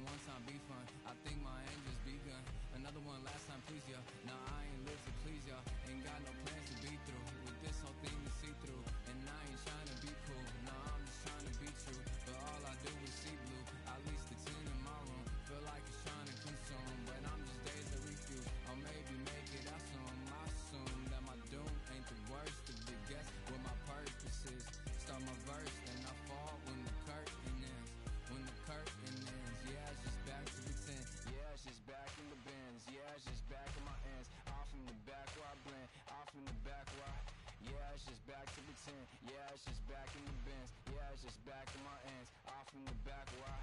one time be fun. I think my aim just begun. Another one last time, please, ya. Nah, I ain't live to please ya. Ain't got no plans to be through with this whole thing to see through. And I ain't trying to be cool. Nah, I'm just trying to be true. But all I do is see blue. At least the teen in my room feel like it's trying to consume. But I'm just days of refuse. Or maybe make it out soon. I assume that my doom ain't the worst of the guess what my purpose is. Start my verse, then I fall when the curtain ends. When the curtain ends, yeah, it's just back to the 10. Yeah, it's just back in the bins. Yeah, it's just back in my ends. Off in the back where I blend. Off in the back where I... Yeah, it's just back to the 10. Yeah, it's just back in the bins. Yeah, it's just back in my ends. Off in the back where I...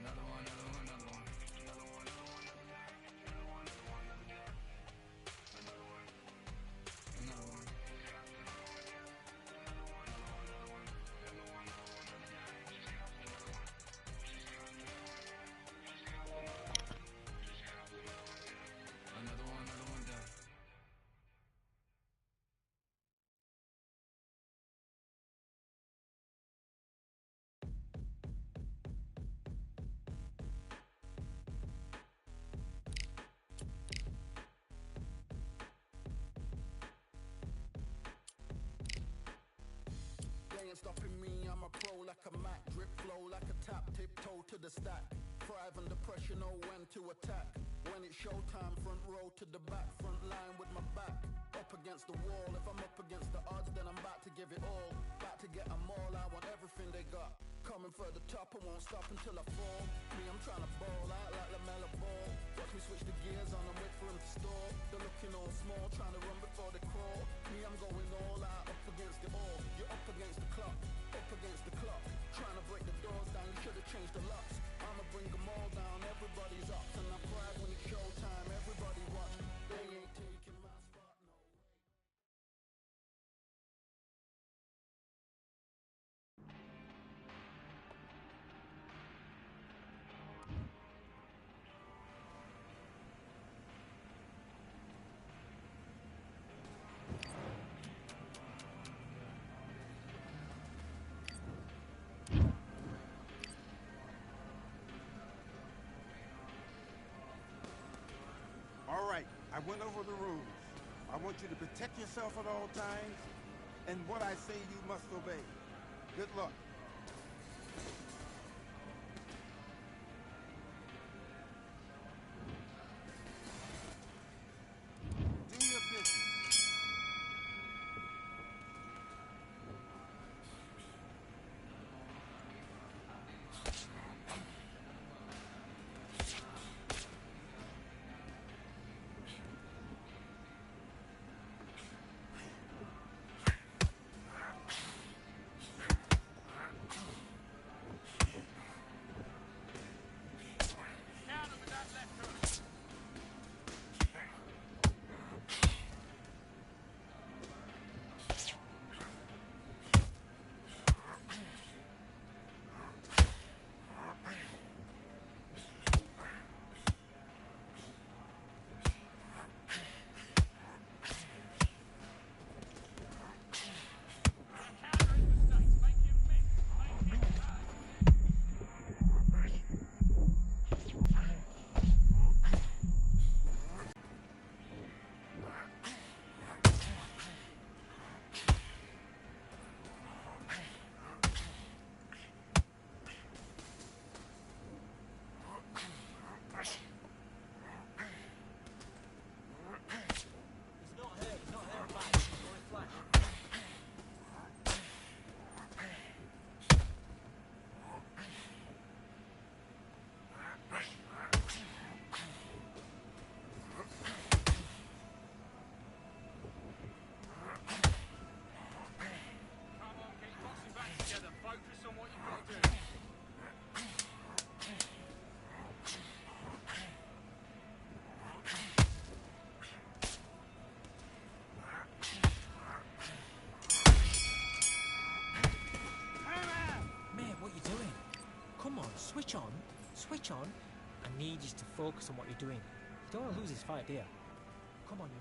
Another one, another one, another one. Another one, another one, another one. Another one. Another one. Another one done. They ain't stopping me, I'm a pro like a Mac. Drip flow like a tap, tiptoe to the stack. Thrive under pressure, know when to attack. When it's showtime, front row to the back. Front line with my back up against the wall. If I'm up against the odds, then I'm about to give it all. About to get them all, I want everything they got. Coming for the top, I won't stop until I fall. Me, I'm trying to ball out like LaMelo Ball. Watch me switch the gears on and wait for him to stall. They're looking all small, trying to run before they crawl. Me, I'm going all out, up against it all. You're up against the clock, up against the clock. Trying to break the doors down, you should have changed the locks. I'ma bring them all down, everybody's up. And I pride when it's showtime, everybody watch. They ain't taking my spot, no way. All right, I went over the rules. I want you to protect yourself at all times, and what I say you must obey. Good luck. Do your business. Switch on. Switch on. I need you to focus on what you're doing. You don't want to lose this fight, do you? Come on, you.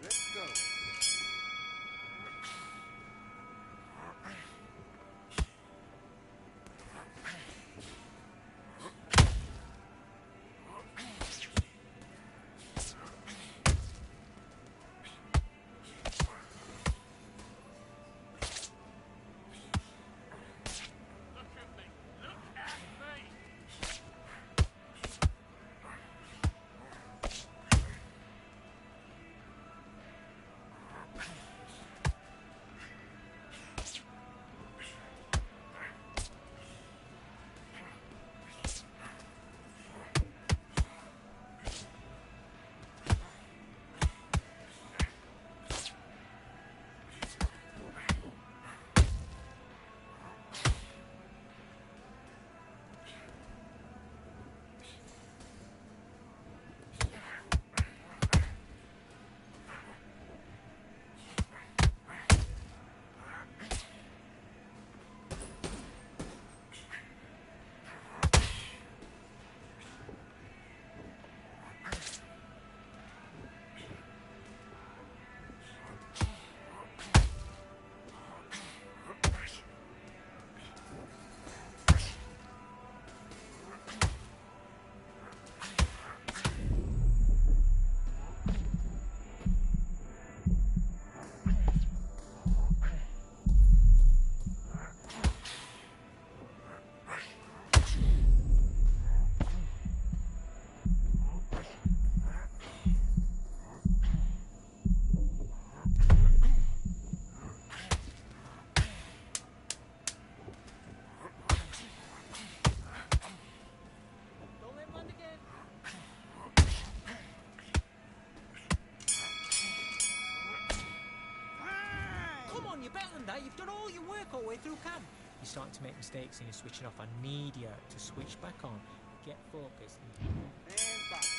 Let's go. on, you're better than that. You've done all your work all the way through camp. You're starting to make mistakes and you're switching off. I need you to switch back on. Get focused. And box.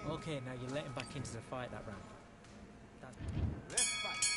Okay, now you're letting back into the fight that round. Let's fight.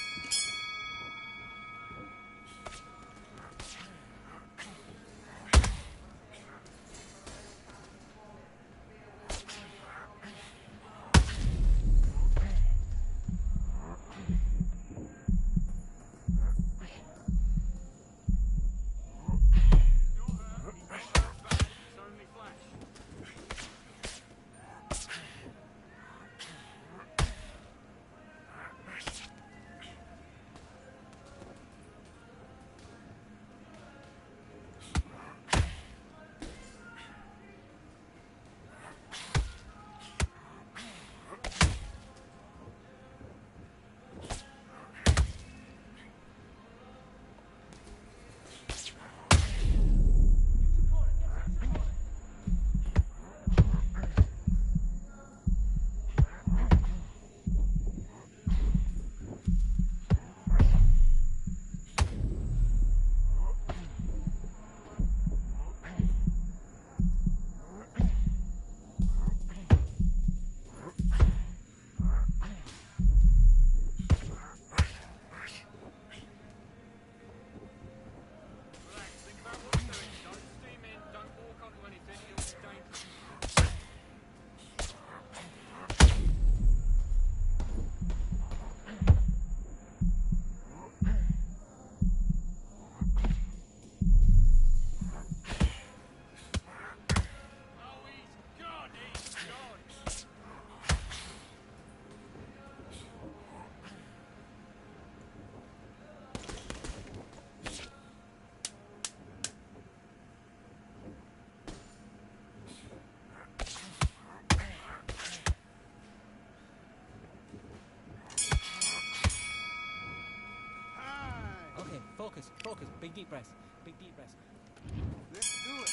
Focus. Big deep breaths. Big deep breaths. Let's do it.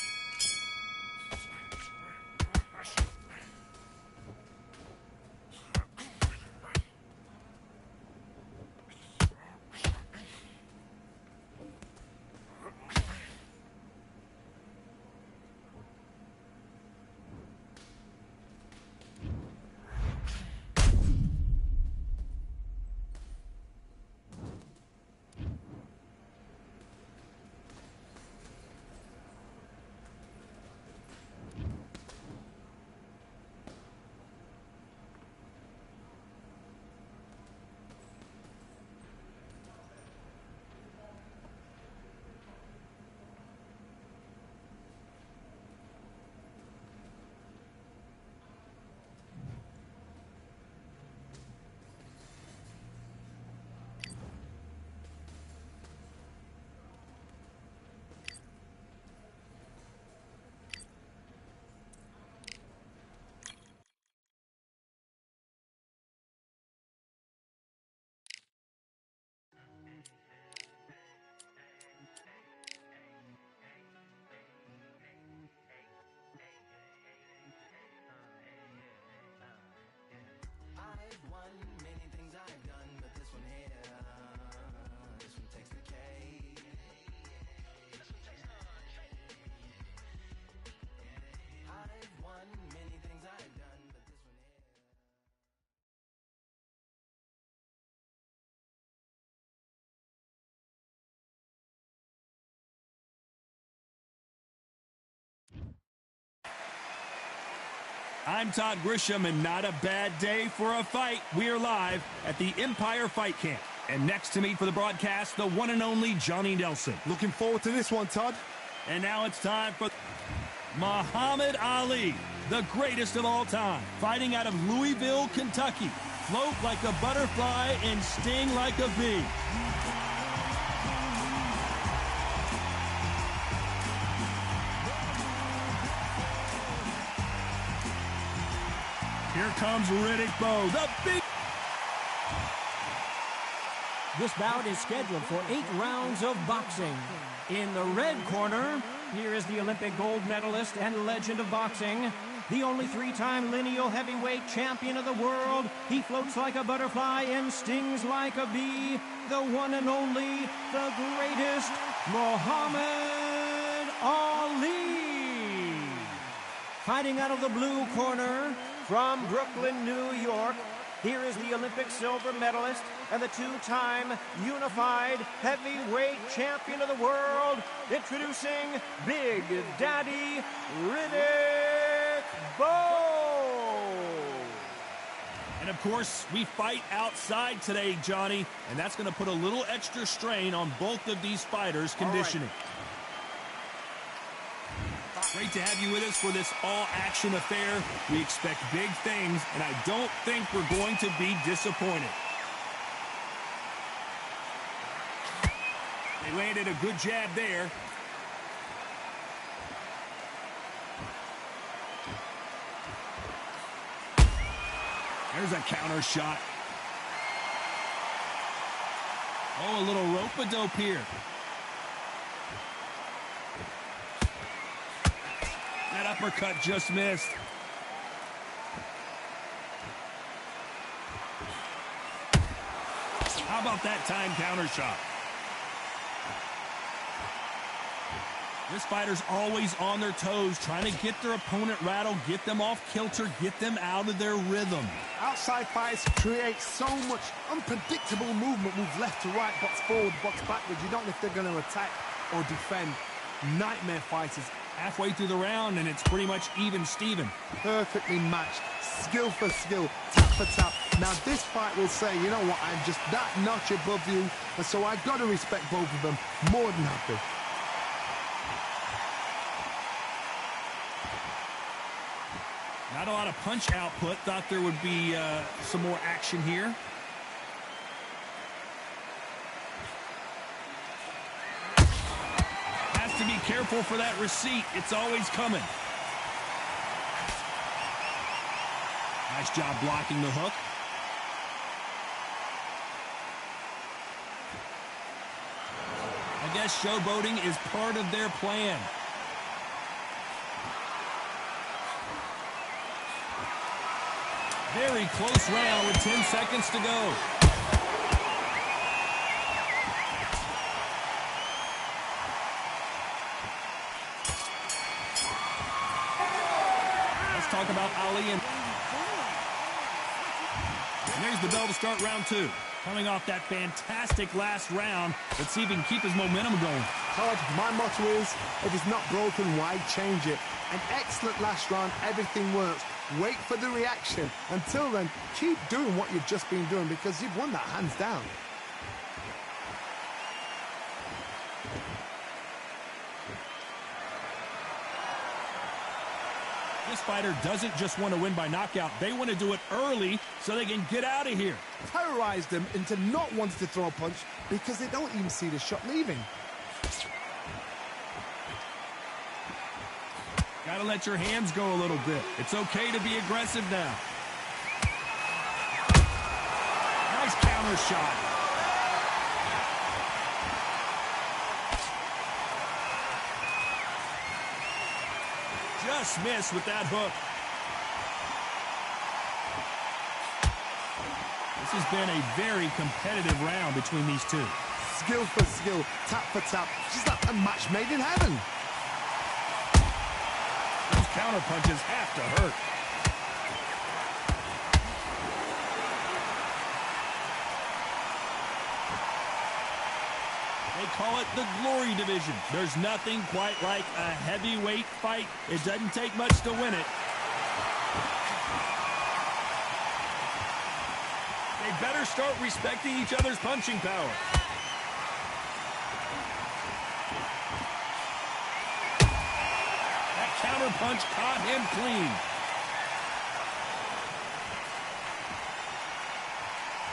I'm Todd Grisham, and not a bad day for a fight. We are live at the Empire Fight Camp. And next to me for the broadcast, the one and only Johnny Nelson. Looking forward to this one, Todd. And now it's time for Muhammad Ali, the greatest of all time, fighting out of Louisville, Kentucky. Float like a butterfly and sting like a bee. Here comes Riddick Bowe, the big... This bout is scheduled for 8 rounds of boxing. In the red corner, here is the Olympic gold medalist and legend of boxing, the only 3-time lineal heavyweight champion of the world. He floats like a butterfly and stings like a bee. The one and only, the greatest, Muhammad Ali. Fighting out of the blue corner, from Brooklyn, New York, here is the Olympic silver medalist and the 2-time unified heavyweight champion of the world, introducing Big Daddy Riddick Bowe. And of course, we fight outside today, Johnny, and that's going to put a little extra strain on both of these fighters' conditioning. Great to have you with us for this all-action affair. We expect big things, and I don't think we're going to be disappointed. They landed a good jab there. There's a counter shot. Oh, a little rope-a-dope here. That uppercut just missed. How about that time counter shot? This fighter's always on their toes, trying to get their opponent rattled, get them off kilter, get them out of their rhythm. Outside fights create so much unpredictable movement. Moves left to right, box forward, box backwards. You don't know if they're going to attack or defend. Nightmare fighters. Halfway through the round, and it's pretty much even Steven. Perfectly matched, skill for skill, tap for tap. Now this fight will say, you know what, I'm just that notch above you, and so I've got to respect both of them more than happy. Not a lot of punch output. Thought there would be some more action here. To be careful for that receipt. It's always coming. Nice job blocking the hook. I guess showboating is part of their plan. Very close round with 10 seconds to go. Talk about Ali and there's the bell to start round 2. Coming off that fantastic last round. Let's see if he can keep his momentum going. Todd, my motto is, if it's not broken, why change it? An excellent last round, everything works. Wait for the reaction. Until then, keep doing what you've just been doing because you've won that hands down. This fighter doesn't just want to win by knockout. They want to do it early so they can get out of here. Terrorize them into not wanting to throw a punch because they don't even see the shot leaving. Got to let your hands go a little bit. It's okay to be aggressive now. Nice counter shot. Just missed with that hook. This has been a very competitive round between these two. Skill for skill, tap for tap. Just like a match made in heaven. Those counter punches have to hurt. They call it the Glory Division. There's nothing quite like a heavyweight fight. It doesn't take much to win it. They better start respecting each other's punching power. That counter punch caught him clean.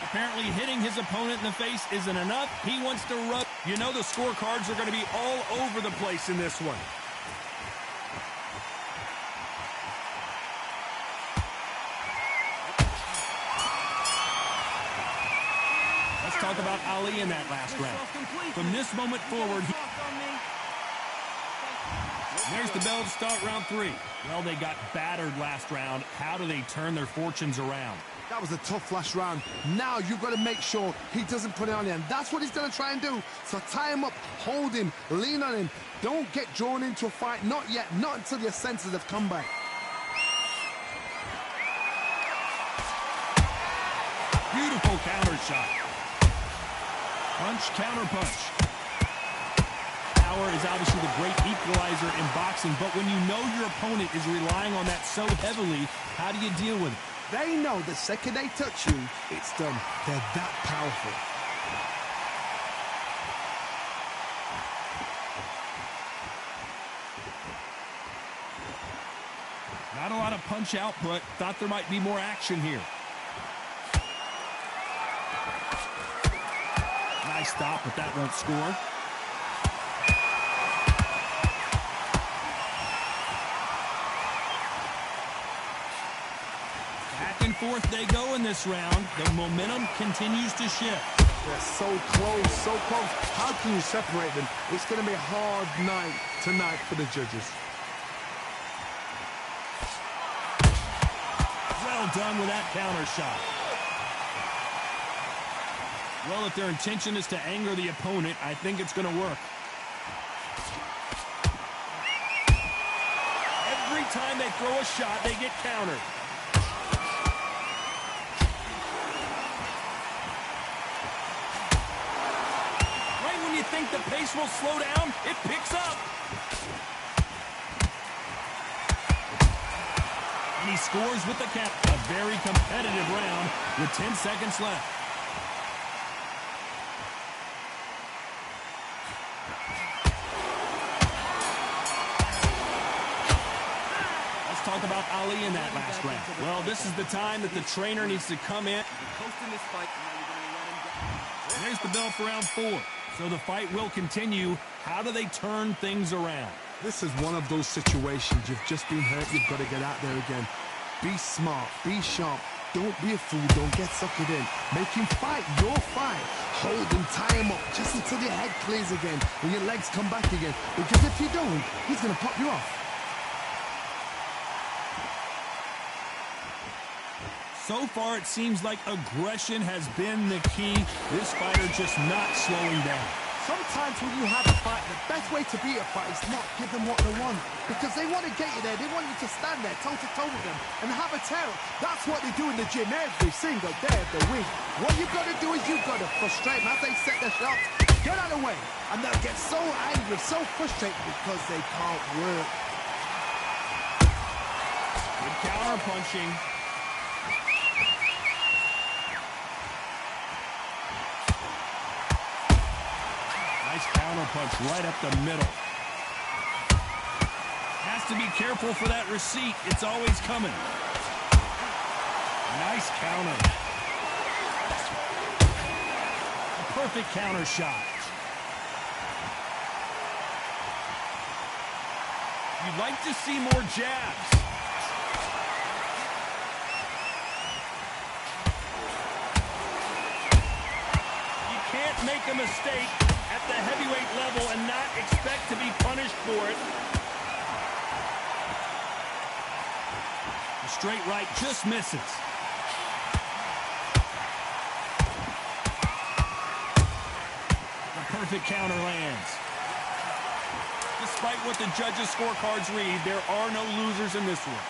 Apparently hitting his opponent in the face isn't enough. He wants to rub. You know the scorecards are going to be all over the place in this one. Let's talk about Ali in that last round. From this moment forward, there's the bell to start round 3. Well, they got battered last round. How do they turn their fortunes around? That was a tough last round. Now you've got to make sure he doesn't put it on you, and that's what he's going to try and do. So tie him up, hold him, lean on him. Don't get drawn into a fight. Not yet. Not until your senses have come back. Beautiful counter shot. Punch, counter punch. Power is obviously the great equalizer in boxing, but when you know your opponent is relying on that so heavily, how do you deal with it? They know the second they touch you, it's done. They're that powerful. Not a lot of punch output. Thought there might be more action here. Nice stop, but that won't score. Back and forth they go in this round. The momentum continues to shift. They're so close, so close. How can you separate them? It's going to be a hard night tonight for the judges. Well done with that counter shot. Well, if their intention is to anger the opponent, I think it's going to work. Every time they throw a shot, they get countered. Right when you think the pace will slow down, it picks up. And he scores with the count. A very competitive round with 10 seconds left. Talk about Ali in that last round. Well, this is the time that the trainer needs to come in. There's the bell for round 4. So the fight will continue. How do they turn things around? This is one of those situations. You've just been hurt. You've got to get out there again. Be smart. Be sharp. Don't be a fool. Don't get suckered in. Make him fight your fight. Hold him, tie him up just until your head clears again and your legs come back again. Because if you don't, he's going to pop you off. So far, it seems like aggression has been the key. This fighter just not slowing down. Sometimes when you have a fight, the best way to beat a fight is not give them what they want. Because they want to get you there. They want you to stand there toe-to-toe with them and have a terror. That's what they do in the gym every single day of the week. What you've got to do is you've got to frustrate them as they set their shots. Get out of the way. And they'll get so angry, so frustrated because they can't work. Good counter punching. Nice counter punch right up the middle. Has to be careful for that receipt. It's always coming. Nice counter. A perfect counter shot. You'd like to see more jabs. You can't make a mistake at the heavyweight level and not expect to be punished for it. The straight right just misses. The perfect counter lands. Despite what the judges' scorecards read, there are no losers in this one.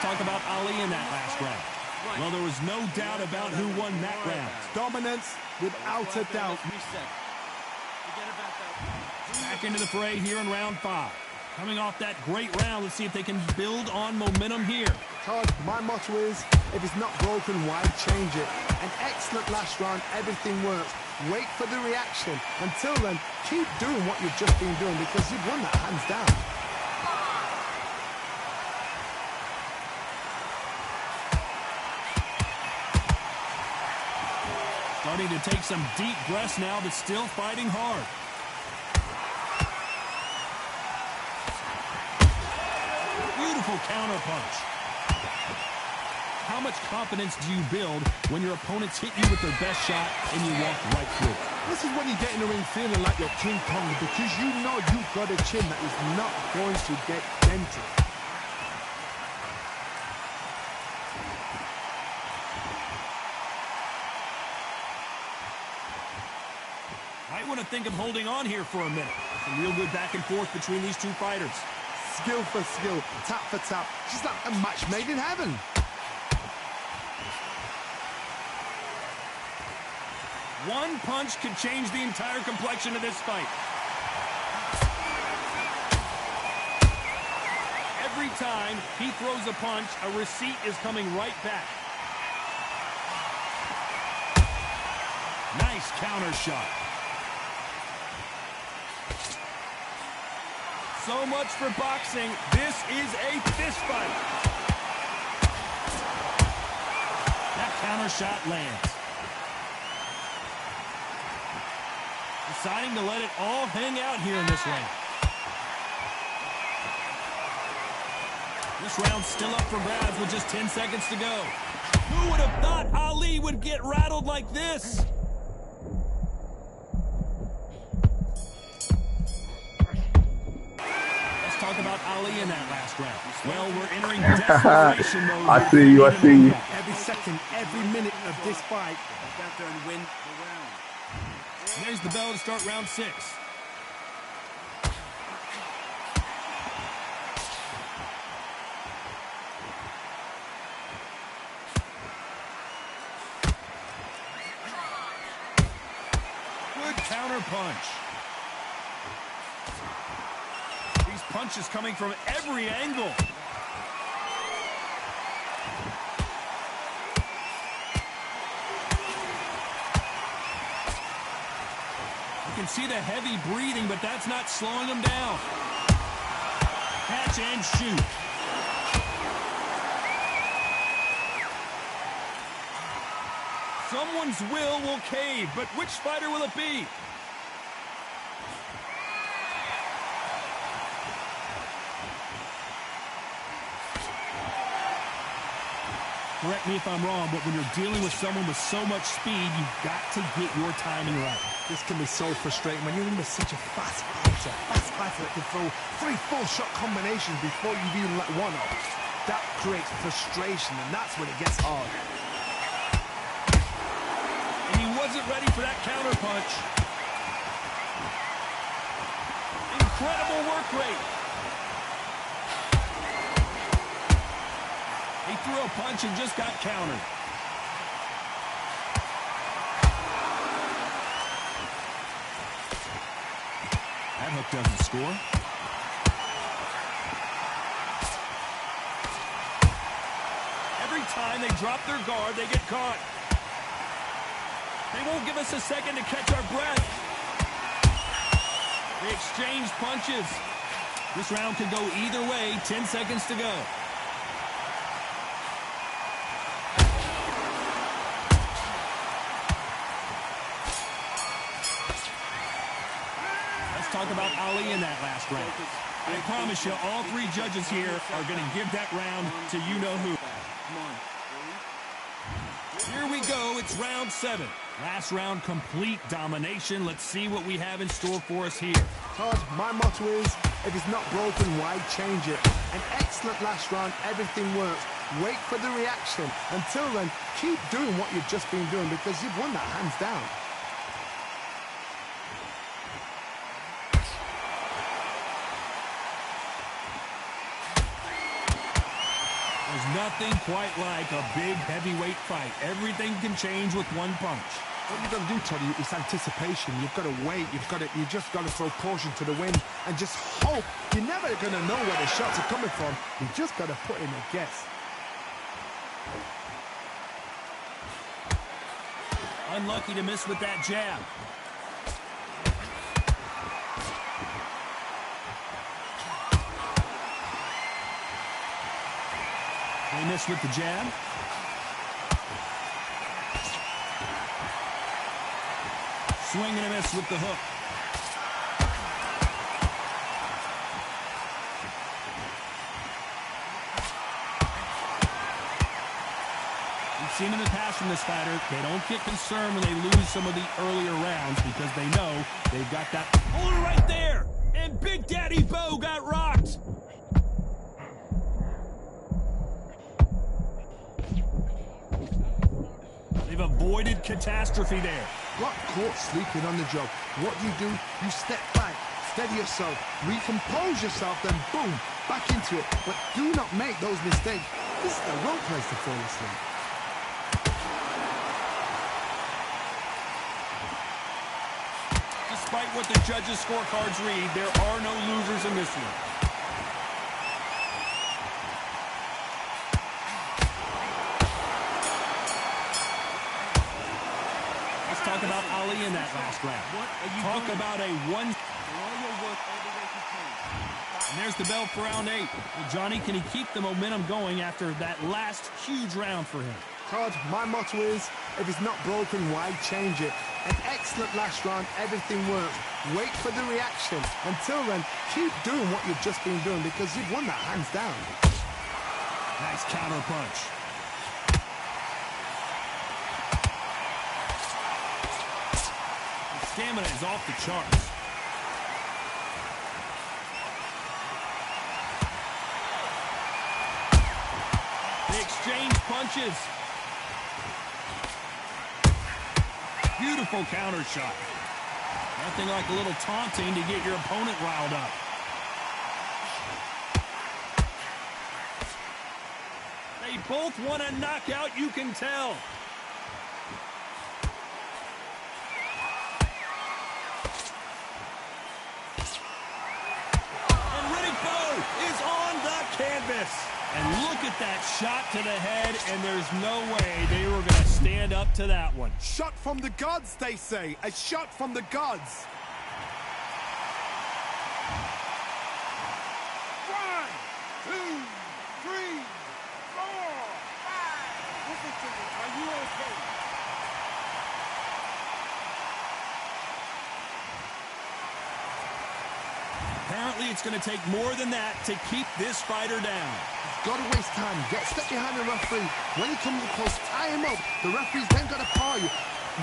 Talk about Ali in that last round. Well, there was no doubt about who won that round. Dominance, without a doubt. Back into the fray here in round 5. Coming off that great round, let's see if they can build on momentum here. Todd, my motto is, if it's not broken, why change it? An excellent last round, everything works. Wait for the reaction. Until then, keep doing what you've just been doing because you've won that hands down. Starting to take some deep breaths now, but still fighting hard. Beautiful counter punch. How much confidence do you build when your opponents hit you with their best shot and you walk right through? This is when you get in the ring feeling like you're King Kong because you know you've got a chin that is not going to get dented. Might want to think of holding on here for a minute. Some real good back and forth between these two fighters. Skill for skill, tap for tap. She's like a match made in heaven. One punch could change the entire complexion of this fight. Every time he throws a punch, a receipt is coming right back. Nice counter shot. So much for boxing. This is a fist fight. That counter shot lands. Deciding to let it all hang out here in this round. This round's still up for grabs with just 10 seconds to go. Who would have thought Ali would get rattled like this? Talk about Ali in that last round. Well, we're entering desperation mode. I see you. Every second, every minute of this fight. Get out there and win the round. There's the bell to start round 6. Good counter punch. Punches coming from every angle. You can see the heavy breathing, but that's not slowing him down. Catch and shoot. Someone's will cave, but which fighter will it be? Correct me if I'm wrong, but when you're dealing with someone with so much speed, you've got to get your timing right. This can be so frustrating when you're in with such a fast fighter that can throw 3 full-shot combinations before you've even let one off. That creates frustration, and that's when it gets hard. And he wasn't ready for that counter punch. Incredible work rate. He threw a punch and just got countered. That hook doesn't score. Every time they drop their guard, they get caught. They won't give us a second to catch our breath. They exchange punches. This round could go either way. 10 seconds to go. Talk about Ali in that last round. I promise you, all 3 judges here are going to give that round to you-know-who. Here we go. It's round 7. Last round, complete domination. Let's see what we have in store for us here. Todd, my motto is, if it's not broken, why change it? An excellent last round, everything works. Wait for the reaction. Until then, keep doing what you've just been doing because you've won that hands down. There's nothing quite like a big heavyweight fight. Everything can change with one punch. What you've got to do, Toddy, is anticipation. You've got to wait. You just got to throw caution to the wind and just hope. You're never going to know where the shots are coming from. You just got to put in a guess. Unlucky to miss with that jab. They missed with the jab. Swing and a miss with the hook. We've seen in the past from this fighter, they don't get concerned when they lose some of the earlier rounds because they know they've got that hold right there. And Big Daddy Bo got rocked. They've avoided catastrophe there. Got caught sleeping on the job. What do? You step back, steady yourself, recompose yourself, then boom, back into it. But do not make those mistakes. This is the wrong place to fall asleep. Despite what the judges' scorecards read, there are no losers in this one. Talk about Ali in that last round. Talk about a one. And there's the bell for round 8. Well, Johnny, can he keep the momentum going after that last huge round for him? Todd, my motto is, if it's not broken, why change it? An excellent last round, everything works. Wait for the reaction. Until then, keep doing what you've just been doing because you've won that hands down. Nice counter punch. Stamina is off the charts. They exchange punches. Beautiful counter shot. Nothing like a little taunting to get your opponent riled up. They both want a knockout, you can tell. Canvas. And look at that shot to the head, and there's no way they were going to stand up to that one. Shot from the gods, they say. A shot from the gods. 1, 2, 3, 4, 5. Listen to me. Are you okay? Apparently, it's going to take more than that to keep this fighter down. Got to waste time. Step behind the referee. When he comes close, tie him up. The referee's then got to power you.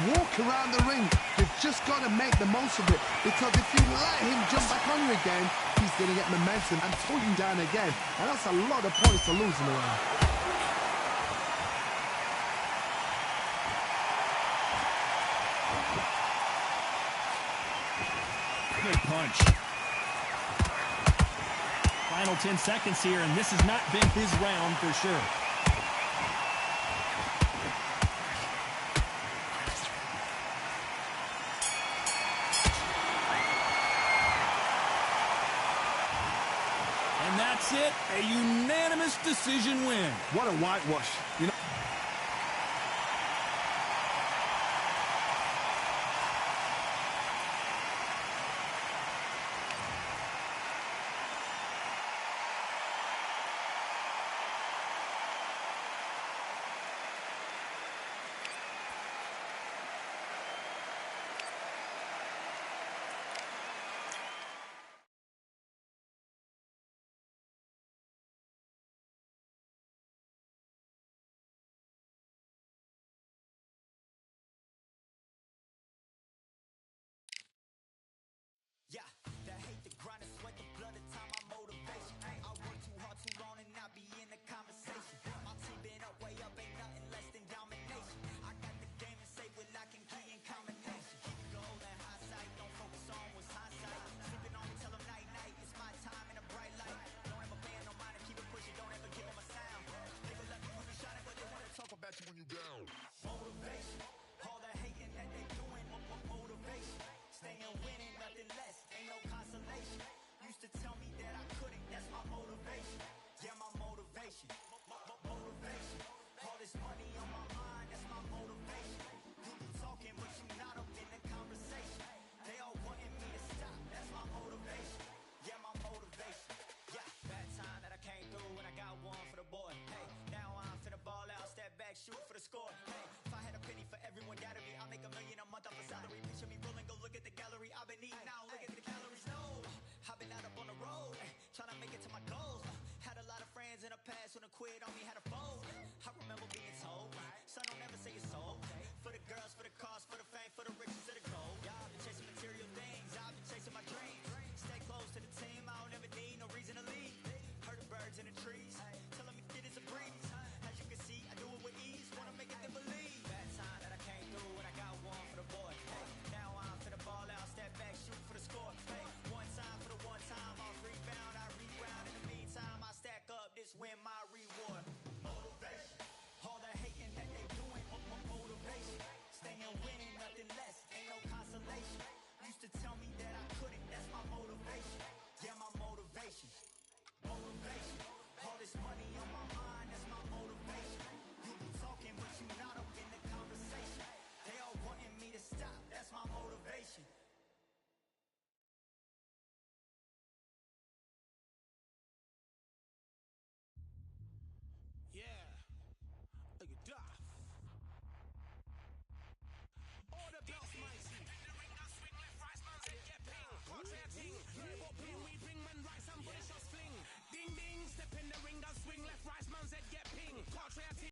Walk around the ring. You've just got to make the most of it. Because if you let him jump back on you again, he's going to get momentum and pull you down again. And that's a lot of points to lose in the round. Good punch. Final 10 seconds here, and this has not been his round for sure. And that's it, a unanimous decision win. What a whitewash. You